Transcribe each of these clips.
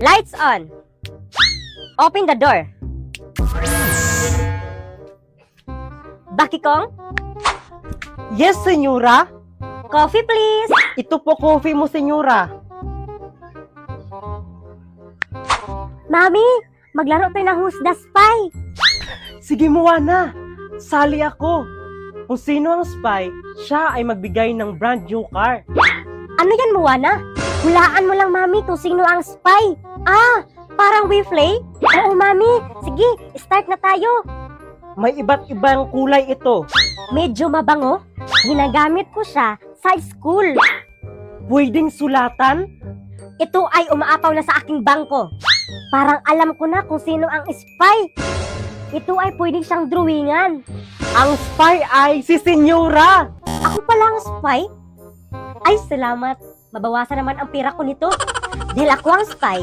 Lights on. Open the door. Bakikong, Yes, senyora. coffee please. Ito po coffee mo, senyora. Mami, maglaro tayo ng Who's the Spy. Sige, Moana. Sali ako. Kung sino ang spy, siya ay magbigay ng brand new car. Ano yan, Moana? Hulaan mo lang, Mami, kung sino ang spy. Ah, parang we play? Oo, Mami. Sige, start na tayo. May iba't ibang kulay ito. Medyo mabango. Ginagamit ko siya sa school. Pwedeng sulatan. Ito ay umaapaw na sa aking bangko. Parang alam ko na kung sino ang spy. Ito ay pwedeng siyang drawingan. Ang spy ay si senyora. Ako pala ang spy? Ay, salamat. Mabawasan naman ang pera ko nito. Dahil ako ang spy,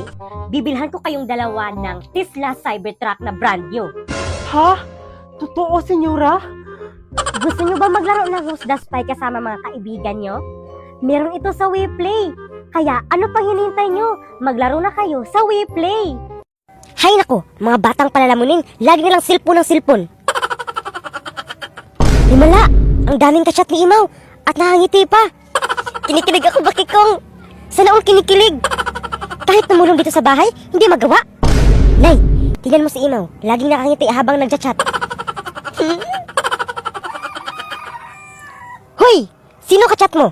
bibilhan ko kayong dalawa ng Tesla Cybertruck na brand new. Ha? Totoo, senyora? Gusto nyo ba maglaro ng Who's the Spy kasama mga kaibigan nyo? Meron ito sa WePlay. Kaya ano pang hinihintay nyo? Maglaro na kayo sa WePlay. Hay nako, mga batang palalamunin, lagi nilang silpon ng silpon. Himala, ang daming kachat ni Imaw at nakangiti pa. Kinikilig ako, Bakikong. Sana all kinikilig. Kahit tumulong dito sa bahay, hindi magawa. Nay, tingnan mo si Imaw, laging nakangiti habang nagchat-chat. Hoy! Sino ka-chat mo?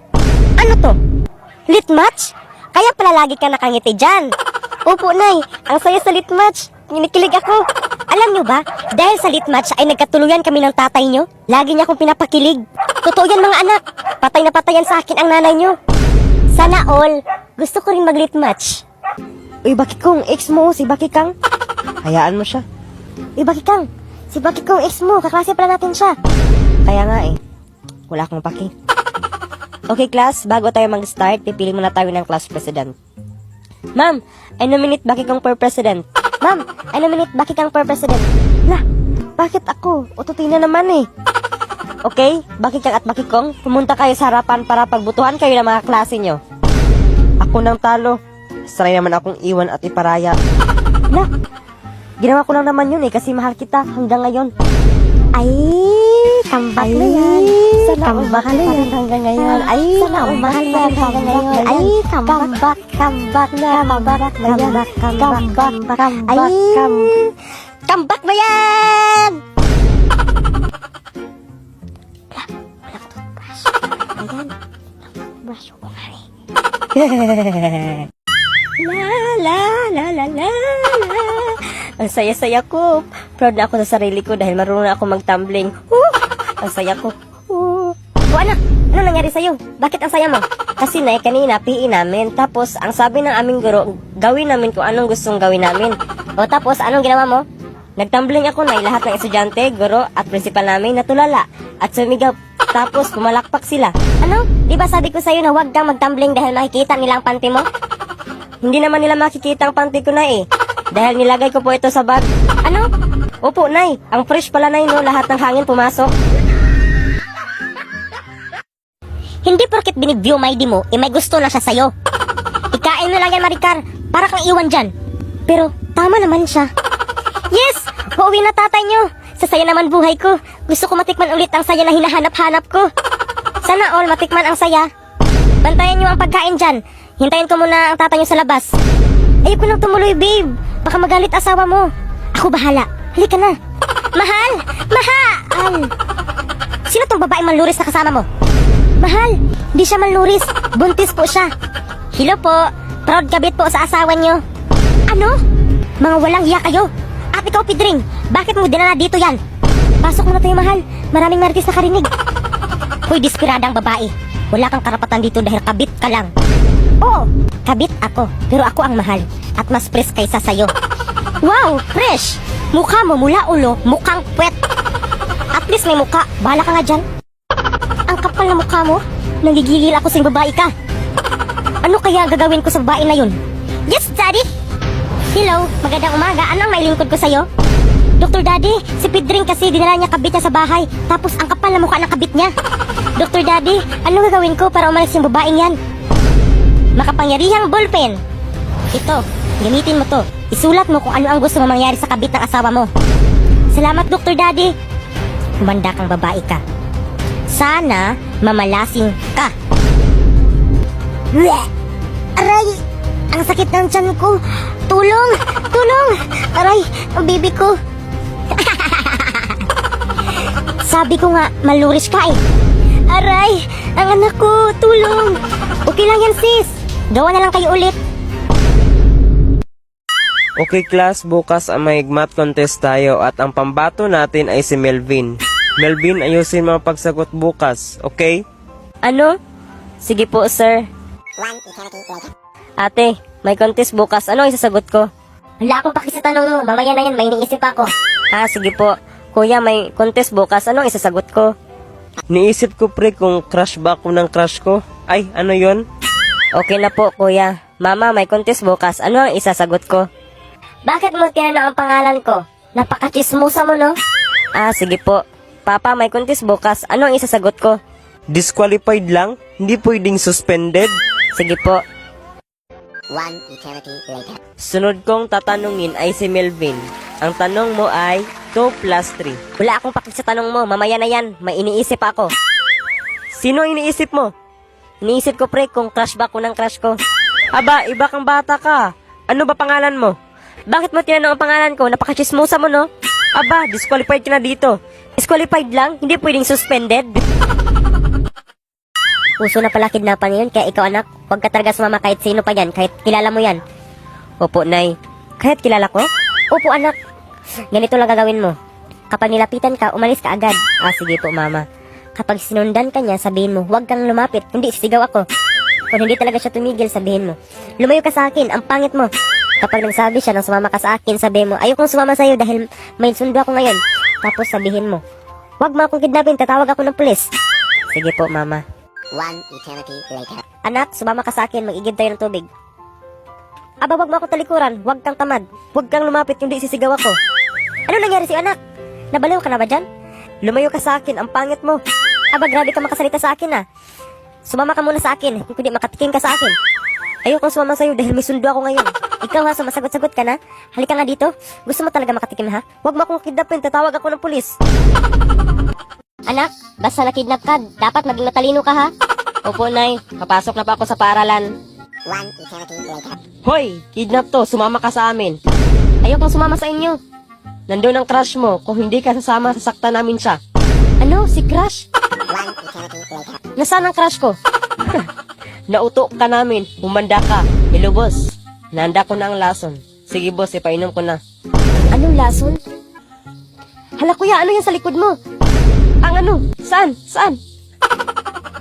Ano to? Lit match? Kaya pala lagi ka nakangiti dyan. Opo, Nay. Ang saya sa lit match. Kinikilig ako. Alam nyo ba, dahil sa lit match ay nagkatuluyan kami ng tatay nyo, lagi niya akong pinapakilig. Totoo yan, mga anak. Patay na patayan sa akin ang nanay nyo. Sana all. Gusto ko rin mag-lit match. Uy, Bakikong, ex mo, si Bakikang. Hayaan mo siya. Uy, Bakikang, si Bakikong ex mo, kaklase pala natin siya. Kaya nga eh. Wala akong paki. Okay, class. Bago tayo mag-start, pipili muna tayo ng class president. Ma'am, I nominate Bakikong for president. Ma'am, I nominate Bakikang for president. Lah, bakit ako? Ututin na naman eh. Okay, Bakikang at Bakikong, pumunta kayo sa harapan para pagbutuhan kayo ng mga klase nyo. Ako nang talo. Sanay naman akong iwan at iparaya. Lah, ginawa ko lang naman yun eh kasi mahal kita hanggang ngayon. Ay, kambak na yan. Kambak na yan hanggang ngayon. Ay, sana umahal na yan hanggang ngayon. Ay, kambak, kambak na, kambak na yan. Kambak, ay, kambak na yan! Wala ko toothbrush. Ayan, brush ko nga eh. La, la, la, la, la, la. Ang saya-saya ko. Proud na ako sa sarili ko dahil marunong na ako mag-tumbling. Ang saya ko. O anak, ano nangyari sa'yo? Bakit ang saya mo? Kasi na kanina, PE namin. Tapos, ang sabi ng aming guro, gawin namin kung anong gustong gawin namin. O tapos, anong ginawa mo? Nag-tumbling ako na lahat ng estudyante, guro at principal namin natulala at sumigaw. Tapos, pumalakpak sila. Ano? Di ba sabi ko sa'yo na huwag kang mag-tumbling dahil makikita nila ang panty mo? Hindi naman nila makikita ang panty ko na eh. Dahil nilagay ko po ito sa bag. Ano? Opo, Nay. Ang fresh pala, Nay, no? Lahat ng hangin pumasok. Hindi porket binibview my di mo, may gusto na siya sa'yo. Ikain mo lang yan, Maricar. Para kang iwan dyan. Pero, tama naman siya. Yes! Pauwi na tatay nyo. Sasaya naman buhay ko. Gusto ko matikman ulit ang saya na hinahanap-hanap ko. Sana all matikman ang saya. Bantayan nyo ang pagkain dyan. Hintayin ko muna ang tatay nyo sa labas. Ayoko nang tumuloy, babe. Baka magalit asawa mo. Ako bahala. Halika na. Mahal! Mahal! Sino tong babaeng manluris na kasama mo? Mahal! Hindi siya manluris. Buntis po siya. Hello po. Proud kabit po sa asawa nyo. Ano? Mga walang hiya kayo. At ikaw, Pidring. Bakit mo dinala dito yan? Pasok mo na tayo, mahal. Maraming marites na karinig. Hoy, desperadang babae. Wala kang karapatan dito dahil kabit ka lang. Oo, kabit ako. Pero ako ang mahal. At mas fresh kaysa sayo. Wow, fresh! Mukha mo mula ulo, mukhang puwet. At least may mukha. Bahala ka nga dyan. Ang kapal na mukha mo. Nagigigil ako sa babae ka. Ano kaya ang gagawin ko sa babae na yun? Yes, Daddy! Hello, magandang umaga. Anong may lingkod ko sa'yo? Dr. Daddy, si Pidring kasi dinala niya kabit niya sa bahay. Tapos ang kapal na mukha ng kabit niya. Dr. Daddy, anong gagawin ko para umalis yung babaeng yan? Makapangyarihang ballpen. Ito, Gamitin mo to. Isulat mo kung ano ang gusto mo mangyari sa kabit ng asawa mo. Salamat, Dr. Daddy. Humanda kang babae ka. Sana mamalasing ka. Bleh! Aray! Ang sakit ng tiyan ko. Tulong! Tulong! Aray! Ang bibi ko. Sabi ko nga, malnourished ka eh. Aray! Ang anak ko! Tulong! Okay lang yan, sis. Gawa na lang kayo ulit. Okay class, bukas ang may math contest tayo at ang pambato natin ay si Melvin. Melvin, ayusin mo ang pagsagot bukas, okay? Ano? Sige po, sir. Ate, may contest bukas. Ano ang isasagot ko? Wala akong paki sa tanong mo. Mamaya na yan, may iniisip ako. Sige po. Kuya, may contest bukas. Ano ang isasagot ko? Niisip ko pre kung crush ba ako ng crush ko. Ay, ano yon? Okay na po, kuya. Mama, may contest bukas. Ano ang isasagot ko? Bakit mo tinanong ang pangalan ko? Napaka-chismosa mo, no? Sige po. Papa, may contest bukas. Ano ang isasagot ko? Disqualified lang? Hindi pwedeng suspended? Sige po. One eternity later. Sunod kong tatanungin ay si Melvin. Ang tanong mo ay 2 plus 3. Wala akong paki sa tanong mo. Mamaya na yan. May iniisip ako. Sino ang iniisip mo? Iniisip ko pre kung crush ba ko ng crush ko. Aba, iba kang bata ka. Ano ba pangalan mo? Bakit mo tinanong ang pangalan ko? Napaka-chismosa mo, no? Aba, disqualified ka na dito. Disqualified lang? Hindi pwedeng suspended? Puso na pala kidnapan ngayon, kaya ikaw anak, huwag ka talaga sumama kahit sino pa yan, kahit kilala mo yan. Opo, Nay. Kahit kilala ko? Opo anak, ganito lang gagawin mo. Kapag nilapitan ka, umalis ka agad. Sige po, Mama. Kapag sinundan ka niya, sabihin mo, huwag kang lumapit, hindi sisigaw ako. Kung hindi talaga siya tumigil, sabihin mo, lumayo ka sa akin, ang pangit mo. Kapag nagsabi siya nang sumama ka sa akin, sabihin mo, ayokong sumama sa'yo dahil may sundo ako ngayon. Tapos sabihin mo, huwag mo akong kidnapin, tatawag ako ng pulis. Sige po, Mama. One eternity later. Anak, sumama ka sa akin, mag-igib tayo ng tubig. Aba, wag mo ako talikuran, huwag kang tamad. Huwag kang lumapit, hindi sisigaw ako. Ano nangyari sa'yo, anak? Nabaliw ka na ba dyan? Lumayo ka sa akin, ang pangit mo. Aba, grabe ka makasalita sa akin Sumama ka muna sa akin, kung hindi makatikim ka sa akin. Ayokong sumama sa'yo dahil may sundo ako ngayon. Ikaw sumasagot-sagot ka na. Halika nga dito. Gusto mo talaga makatikim ha? Huwag mo akong kidnapin, tatawag ako ng pulis. Anak, basta nakidnap ka, dapat maging matalino ka ha? Opo, Nay. Papasok na pa ako sa paaralan. One eternity later. Hoy, kidnap to. Sumama ka sa amin. Ayokong sumama sa inyo. Nandun ang crush mo. Kung hindi ka sasama, sasaktan namin siya. Ano? Si Crush? One eternity later. Nasaan ang crush ko? Nauto ka namin. Humanda ka. Hello, boss. Nanda ko na ang lason. Sige, boss. Ipainom ko na. Anong lason? Hala kuya, ano yan sa likod mo? Ang ano? Saan? Saan?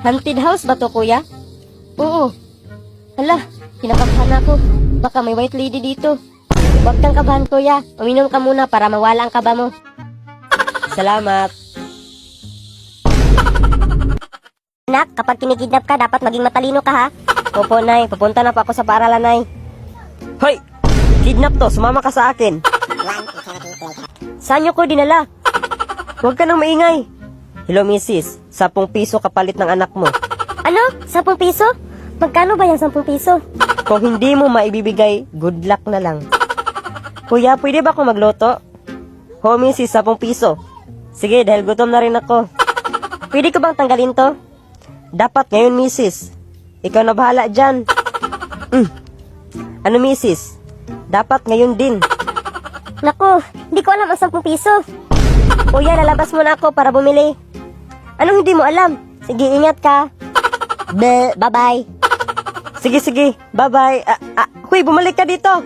Haunted house ba to kuya? Oo. Hala, kinakabahan ako. Baka may white lady dito. Huwag kang kabahan kuya. Uminom ka muna para mawala ang kaba mo. Salamat. Anak, kapag kinikidnap ka, dapat maging matalino ka ha? Opo, Nay. Pupunta na pa ako sa paaralan, Nay. Hoy! Kidnap to. Sumama ka sa akin. One eternity later. Saan niyo ko dinala? Huwag ka nang maingay. Hello, Mrs. 10 piso kapalit ng anak mo. Ano? 10 piso? Magkano ba yung 10 piso? Kung hindi mo maibibigay, good luck na lang. Kuya, pwede ba ako magloto? Ho, Mrs. 10 piso. Sige, dahil gutom na rin ako. Pwede ko bang tanggalin to? Dapat ngayon, Mrs. Ikaw na bahala dyan. Ano, Mrs? Dapat ngayon din. Naku, hindi ko alam ang 10 piso. Kuya, lalabas muna ako para bumili. Anong hindi mo alam? Sige, ingat ka. Bye-bye. Sige, sige. Bye-bye. Huy, bumalik ka dito.